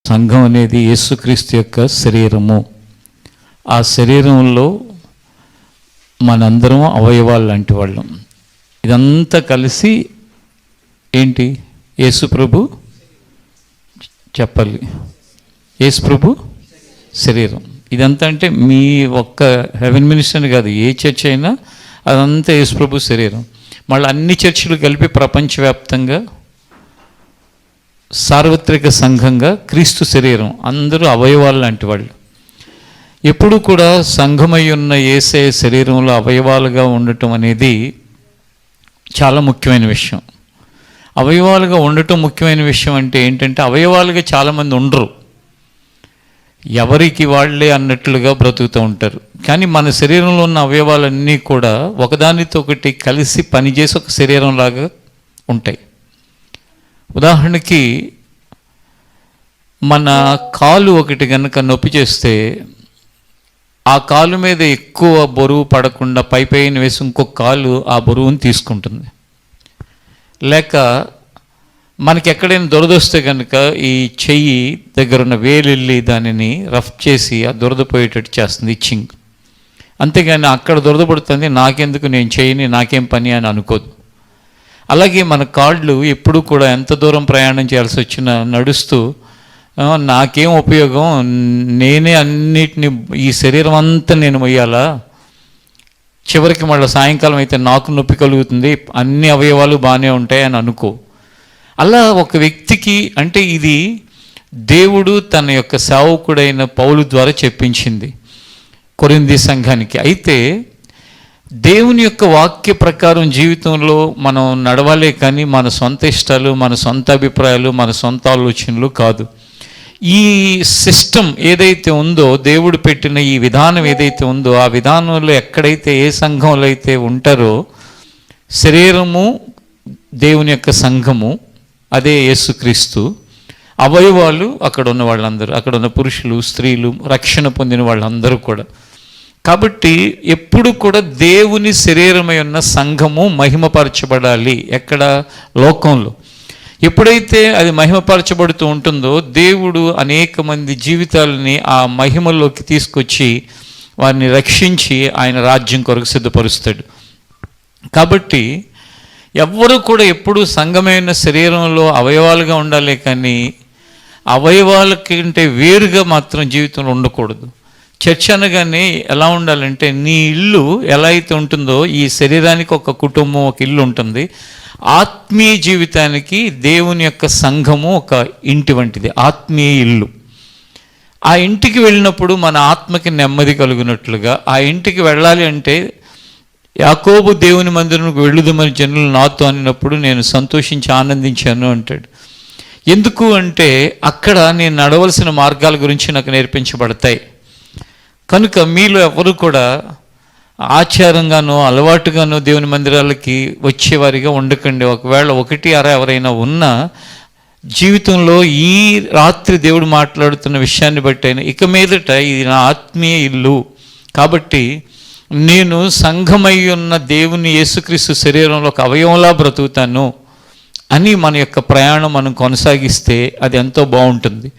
సంఘం అనేది యేసుక్రీస్తు యొక్క శరీరము. ఆ శరీరంలో మనందరం అవయవాలు లాంటి వాళ్ళం. ఇదంతా కలిసి ఏంటి? యేసు ప్రభు చెప్పాలి, యేసు ప్రభు శరీరం. ఇదంతా అంటే మీ ఒక్క హెవెన్ మినిస్టర్ కాదు, ఏ చర్చ్ అయినా అదంతా యేసు ప్రభు శరీరం. మళ్ళీ అన్ని చర్చిలు కలిపి ప్రపంచవ్యాప్తంగా సార్వత్రిక సంఘంగా క్రీస్తు శరీరం, అందరూ అవయవాలు లాంటి వాళ్ళు. ఎప్పుడు కూడా సంఘమై ఉన్న యేసే శరీరంలో అవయవాలుగా ఉండటం అనేది చాలా ముఖ్యమైన విషయం. అవయవాలుగా ఉండటం ముఖ్యమైన విషయం అంటే ఏంటంటే, అవయవాలుగా చాలామంది ఉండరు, ఎవరికి వాళ్ళే అన్నట్లుగా బ్రతుకుతూ ఉంటారు. కానీ మన శరీరంలో ఉన్న అవయవాలన్నీ కూడా ఒకదానితో ఒకటి కలిసి పనిచేసి ఒక శరీరంలాగా ఉంటాయి. ఉదాహరణకి మన కాలు ఒకటి కనుక నొప్పి చేస్తే ఆ కాలు మీద ఎక్కువ బరువు పడకుండా పైన వేసి ఇంకొక కాలు ఆ బరువుని తీసుకుంటుంది. లేక మనకి ఎక్కడైనా దురదొస్తే కనుక ఈ చెయ్యి దగ్గర ఉన్న వేలెళ్ళి దానిని రఫ్ చేసి ఆ దురద పోయేటట్టు చేస్తుంది, ఇచ్చింగ్. అంతేగాని అక్కడ దురద పడుతుంది, నాకెందుకు, నేను చేయని, నాకేం పని అని అనుకోదు. అలాగే మన కాళ్ళు ఎప్పుడు కూడా ఎంత దూరం ప్రయాణం చేయాల్సి వచ్చినా నడుస్తూ నాకేం ఉపయోగం, నేనే అన్నిటిని, ఈ శరీరం అంతా నేను మొయ్యాలా, చివరికి మళ్ళీ సాయంకాలం అయితే నాకు నొప్పి కలుగుతుంది, అన్ని అవయవాలు బాగానే ఉంటాయి అని అనుకో. అలా ఒక వ్యక్తికి, అంటే ఇది దేవుడు తన యొక్క సేవకుడైన పౌలు ద్వారా చెప్పించింది కొరింథీ సంఘానికి. అయితే దేవుని యొక్క వాక్య ప్రకారం జీవితంలో మనం నడవాలే కానీ మన సొంత ఇష్టాలు, మన సొంత అభిప్రాయాలు, మన సొంత ఆలోచనలు కాదు. ఈ సిస్టమ్ ఏదైతే ఉందో, దేవుడు పెట్టిన ఈ విధానం ఏదైతే ఉందో, ఆ విధానంలో ఎక్కడైతే ఏ సంఘంలో అయితే ఉంటారో, శరీరము దేవుని యొక్క సంఘము, అదే యేసుక్రీస్తు, అవయవాలు అక్కడ ఉన్న వాళ్ళందరూ, అక్కడ ఉన్న పురుషులు, స్త్రీలు, రక్షణ పొందిన వాళ్ళందరూ కూడా. కాబట్టి ఎప్పుడు కూడా దేవుని శరీరమై ఉన్న సంఘము మహిమపరచబడాలి. ఎక్కడ? లోకంలో. ఎప్పుడైతే అది మహిమపరచబడుతూ ఉంటుందో, దేవుడు అనేక మంది జీవితాలని ఆ మహిమలోకి తీసుకొచ్చి వారిని రక్షించి ఆయన రాజ్యం కొరకు సిద్ధపరుస్తాడు. కాబట్టి ఎవ్వరూ కూడా ఎప్పుడు సంఘమైన శరీరంలో అవయవాలుగా ఉండాలి కానీ అవయవాల కంటే వేరుగా మాత్రం జీవితంలో ఉండకూడదు. చర్చ్ అనగానే ఎలా ఉండాలంటే, నీ ఇల్లు ఎలా అయితే ఉంటుందో, ఈ శరీరానికి ఒక కుటుంబం, ఒక ఇల్లు ఉంటుంది. ఆత్మీయ జీవితానికి దేవుని యొక్క సంఘము ఒక ఇంటి వంటిది, ఆత్మీయ ఇల్లు. ఆ ఇంటికి వెళ్ళినప్పుడు మన ఆత్మకి నెమ్మది కలుగునట్లుగా, ఆ ఇంటికి వెళ్ళాలి అంటే, యాకోబు దేవుని మందిరంకు వెళ్ళుదమని జనులు నాతో అన్నప్పుడు నేను సంతోషించి ఆనందించాను అంటాడు. ఎందుకు అంటే, అక్కడ నేను నడవలసిన మార్గాల గురించి నాకు నేర్పించబడతాయి. కనుక మీలో ఎవరు కూడా ఆచారంగానో అలవాటుగానో దేవుని మందిరాలకి వచ్చేవారిగా ఉండకండి. ఒకవేళ ఒకటి అర ఎవరైనా ఉన్నా, జీవితంలో ఈ రాత్రి దేవుడు మాట్లాడుతున్న విషయాన్ని బట్టి అయినా ఇక మీదట ఇది నా ఆత్మీయ ఇల్లు, కాబట్టి నేను సంఘమై ఉన్న దేవుని యేసుక్రీస్తు శరీరంలో ఒక అవయవంలా బ్రతుకుతాను అని మన యొక్క ప్రయాణం మనం కొనసాగిస్తే అది ఎంతో బాగుంటుంది.